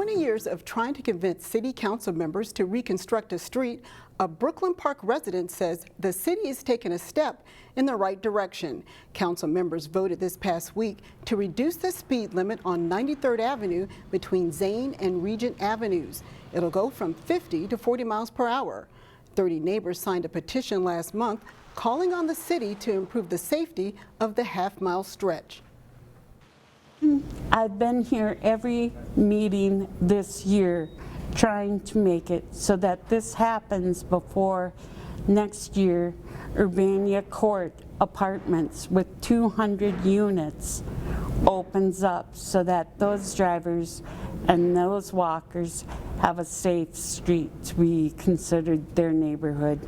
20 years of trying to convince city council members to reconstruct a street, a Brooklyn Park resident says the city is taking a step in the right direction. Council members voted this past week to reduce the speed limit on 93rd Avenue between Zane and Regent Avenues. It'll go from 50 to 40 miles per hour. 30 neighbors signed a petition last month calling on the city to improve the safety of the half-mile stretch. I've been here every meeting this year trying to make it so that this happens before next year. Urbana Court Apartments with 200 units opens up so that those drivers and those walkers have a safe street to be considered their neighborhood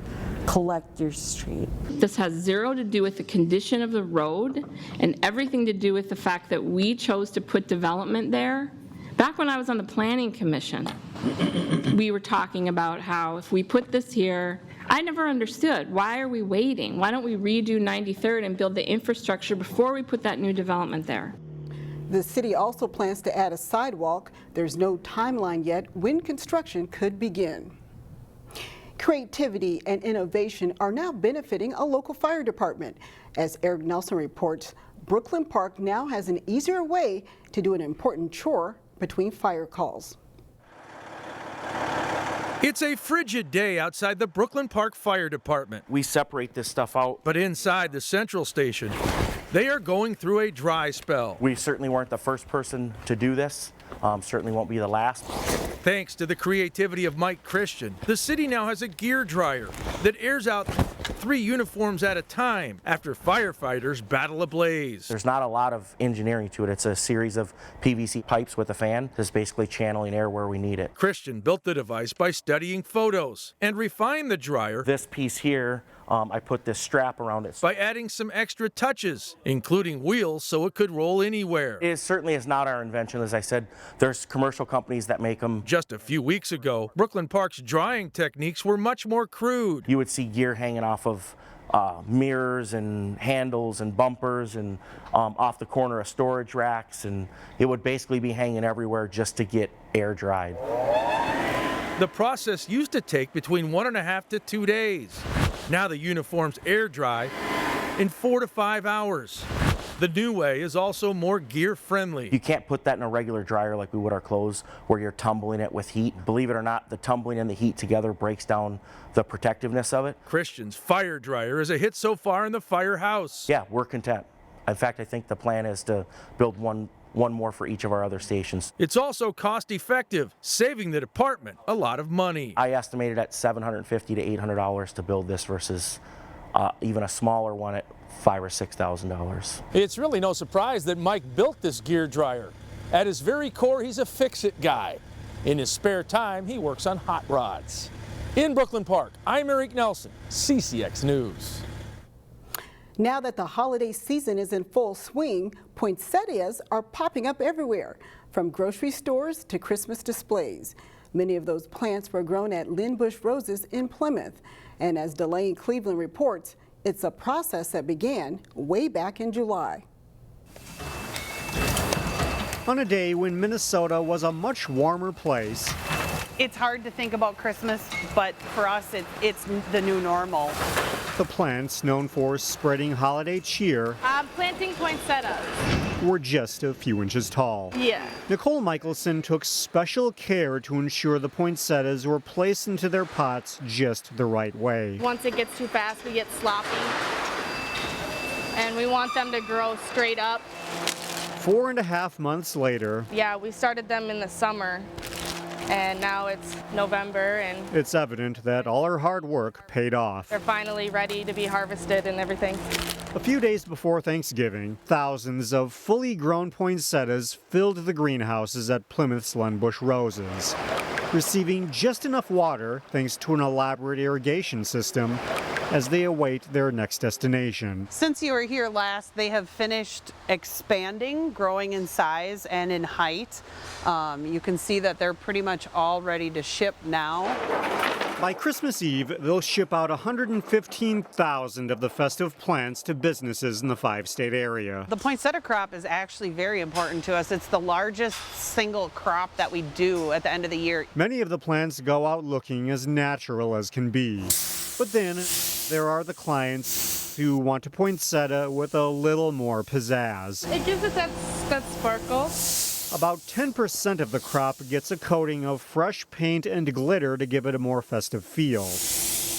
collector street. This has zero to do with the condition of the road and everything to do with the fact that we chose to put development there. Back when I was on the Planning Commission, we were talking about how if we put this here, I never understood, why are we waiting? Why don't we redo 93rd and build the infrastructure before we put that new development there? The city also plans to add a sidewalk. There's no timeline yet when construction could begin. Creativity and innovation are now benefiting a local fire department. As Eric Nelson reports, Brooklyn Park now has an easier way to do an important chore between fire calls. It's a frigid day outside the Brooklyn Park Fire Department. We separate this stuff out. But inside the central station, they are going through a dry spell. We certainly weren't the first person to do this. Certainly won't be the last. Thanks to the creativity of Mike Christian, the city now has a gear dryer that airs out 3 uniforms at a time after firefighters battle a blaze. There's not a lot of engineering to it. It's a series of PVC pipes with a fan that's basically channeling air where we need it. Christian built the device by studying photos and refined the dryer. This piece here, I put this strap around it. By adding some extra touches, including wheels so it could roll anywhere. It certainly is not our invention. As I said, there's commercial companies that make them. Just a few weeks ago, Brooklyn Park's drying techniques were much more crude. You would see gear hanging off of mirrors and handles and bumpers and off the corner of storage racks, and it would basically be hanging everywhere just to get air dried. The process used to take between 1.5 to 2 days. Now the uniforms air dry in 4 to 5 hours. The new way is also more gear friendly. You can't put that in a regular dryer like we would our clothes where you're tumbling it with heat. Believe it or not, the tumbling and the heat together breaks down the protectiveness of it. Christian's fire dryer is a hit so far in the firehouse. Yeah, we're content. In fact, I think the plan is to build one more for each of our other stations. It's also cost effective, saving the department a lot of money. I estimated at $750 to $800 to build this versus even a smaller one at $5,000 or $6,000. It's really no surprise that Mike built this gear dryer. At his very core, he's a fix-it guy. In his spare time, he works on hot rods. In Brooklyn Park, I'm Eric Nelson, CCX News. Now that the holiday season is in full swing, poinsettias are popping up everywhere, from grocery stores to Christmas displays. Many of those plants were grown at Busch Roses in Plymouth. And as Delane Cleveland reports, it's a process that began way back in July. On a day when Minnesota was a much warmer place. It's hard to think about Christmas, but for us, it's the new normal. The plants, known for spreading holiday cheer, I'm planting poinsettias. Were just a few inches tall. Yeah. Nicole Michelson took special care to ensure the poinsettias were placed into their pots just the right way. Once it gets too fast, we get sloppy. And we want them to grow straight up. 4.5 months later. Yeah, we started them in the summer. And now it's November, and it's evident that all our hard work paid off. They're finally ready to be harvested and everything. A few days before Thanksgiving, thousands of fully grown poinsettias filled the greenhouses at Plymouth's Busch Roses, receiving just enough water thanks to an elaborate irrigation system as they await their next destination. Since you were here last, they have finished expanding, growing in size and in height. You can see that they're pretty much all ready to ship now. By Christmas Eve, they'll ship out 115,000 of the festive plants to businesses in the 5-state area. The poinsettia crop is actually very important to us. It's the largest single crop that we do at the end of the year. Many of the plants go out looking as natural as can be. But then there are the clients who want a poinsettia with a little more pizzazz. It gives it that sparkle. About 10% of the crop gets a coating of fresh paint and glitter to give it a more festive feel.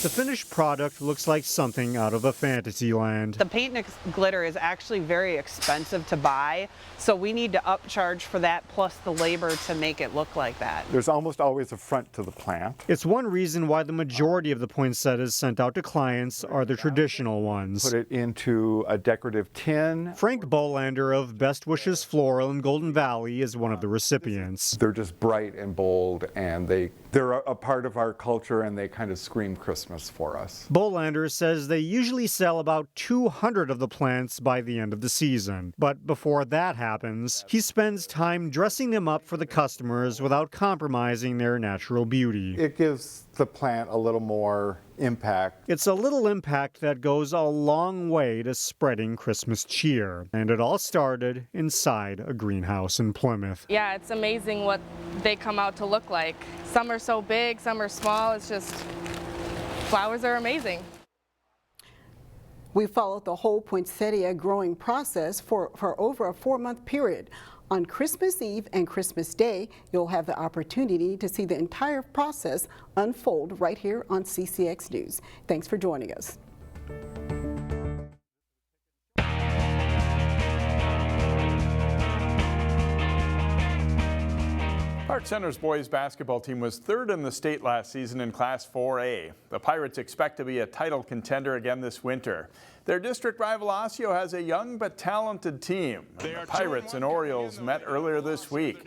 The finished product looks like something out of a fantasy land. The paint and glitter is actually very expensive to buy, so we need to upcharge for that plus the labor to make it look like that. There's almost always a front to the plant. It's one reason why the majority of the poinsettias sent out to clients are the traditional ones. Put it into a decorative tin. Frank Bolander of Best Wishes Floral in Golden Valley is one of the recipients. They're just bright and bold, and they're a part of our culture, and they kind of scream Christmas for us. Bolander says they usually sell about 200 of the plants by the end of the season. But before that happens, he spends time dressing them up for the customers without compromising their natural beauty. It gives the plant a little more impact. It's a little impact that goes a long way to spreading Christmas cheer. And it all started inside a greenhouse in Plymouth. Yeah, it's amazing what they come out to look like. Some are so big, some are small. It's just, flowers are amazing. We followed the whole poinsettia growing process for over a 4-month period. On Christmas Eve and Christmas Day, you'll have the opportunity to see the entire process unfold right here on CCX News. Thanks for joining us. Park Center's boys basketball team was third in the state last season in Class 4A. The Pirates expect to be a title contender again this winter. Their district rival Osseo has a young but talented team. The Pirates and Orioles met earlier this week.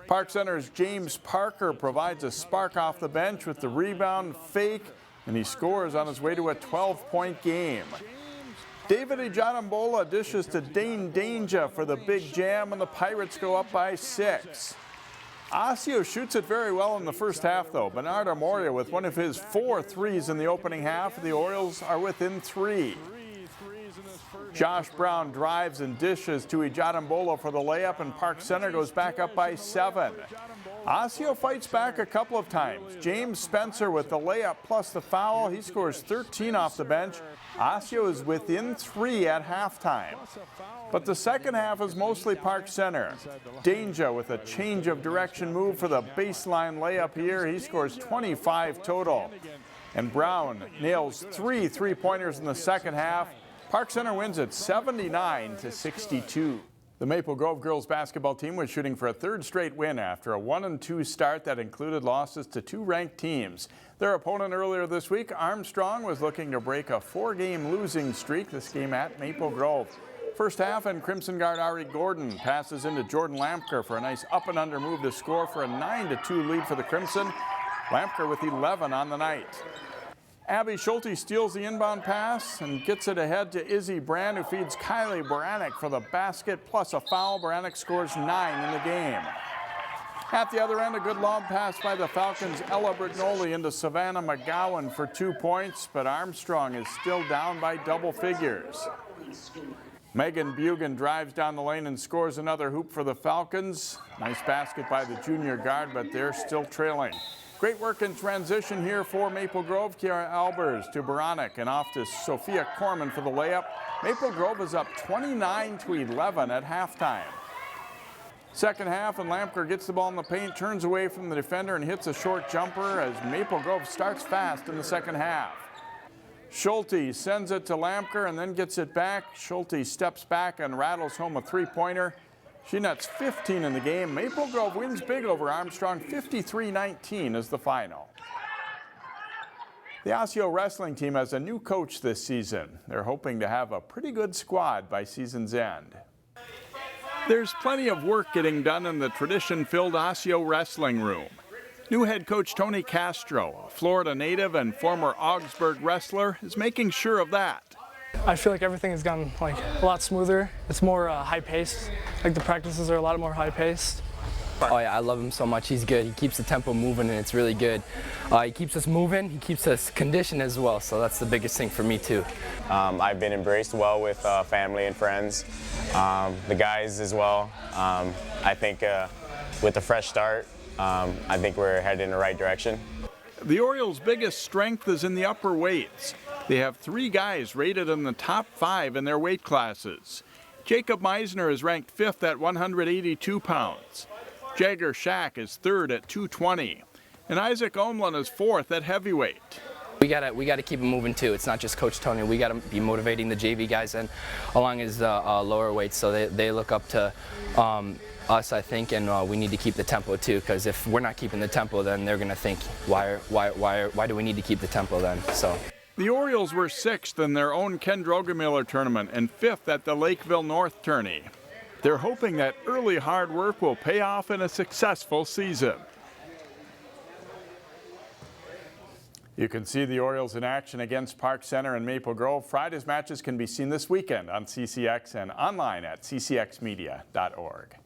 Park Center's James Parker provides a spark off the bench with the rebound fake, and he scores on his way to a 12-point game. David Ejadambola dishes to Dane Danger for the big jam, and the Pirates go up by 6. Osseo shoots it very well in the first half, though. Bernard Amoria with one of his 4 threes in the opening half. The Orioles are within 3. Josh Brown drives and dishes to Ejadambola for the layup, and Park Center goes back up by 7. Osseo fights back a couple of times. James Spencer with the layup plus the foul. He scores 13 off the bench. Osseo is within 3 at halftime. But the second half is mostly Park Center. Danger with a change of direction move for the baseline layup here. He scores 25 total. And Brown nails 3 3-pointers in the second half. Park Center wins it 79-62. The Maple Grove girls basketball team was shooting for a 3rd straight win after a 1-2 start that included losses to 2 ranked teams. Their opponent earlier this week, Armstrong, was looking to break a 4-game losing streak, this game at Maple Grove. First half, and Crimson Guard Ari Gordon passes into Jordan Lampker for a nice up and under move to score for a 9-2 lead for the Crimson. Lampker with 11 on the night. Abby Schulte steals the inbound pass and gets it ahead to Izzy Brand, who feeds Kylie Baranek for the basket plus a foul. Baranek scores 9 in the game. At the other end, a good lob pass by the Falcons' Ella Brignoli into Savannah McGowan for 2 points, but Armstrong is still down by double figures. Megan Bugan drives down the lane and scores another hoop for the Falcons. Nice basket by the junior guard, but they're still trailing. Great work in transition here for Maple Grove. Kiara Albers to Baranek and off to Sophia Corman for the layup. Maple Grove is up 29-11 at halftime. Second half, and Lampker gets the ball in the paint, turns away from the defender and hits a short jumper as Maple Grove starts fast in the second half. Schulte sends it to Lampker and then gets it back. Schulte steps back and rattles home a 3-pointer. She nets 15 in the game. Maple Grove wins big over Armstrong. 53-19 is the final. The Osseo wrestling team has a new coach this season. They're hoping to have a pretty good squad by season's end. There's plenty of work getting done in the tradition-filled Osseo wrestling room. New head coach Tony Castro, a Florida native and former Augsburg wrestler, is making sure of that. I feel like everything has gone a lot smoother. It's more high-paced. The practices are a lot more high-paced. Oh yeah, I love him so much. He's good. He keeps the tempo moving, and it's really good. He keeps us moving. He keeps us conditioned as well. So that's the biggest thing for me too. I've been embraced well with family and friends, the guys as well. I think with a fresh start, I think we're headed in the right direction. The Orioles' biggest strength is in the upper weights. They have 3 guys rated in the top 5 in their weight classes. Jacob Meisner is ranked 5th at 182 pounds. Jagger Shack is 3rd at 220. And Isaac Omlin is 4th at heavyweight. We gotta keep it moving too. It's not just Coach Tony. We gotta be motivating the JV guys and along his lower weights, so they look up to us, I think, and we need to keep the tempo too. Because if we're not keeping the tempo, then they're gonna think, why do we need to keep the tempo then? So. The Orioles were 6th in their own Ken Drogemiller tournament and 5th at the Lakeville North tourney. They're hoping that early hard work will pay off in a successful season. You can see the Orioles in action against Park Center and Maple Grove. Friday's matches can be seen this weekend on CCX and online at ccxmedia.org.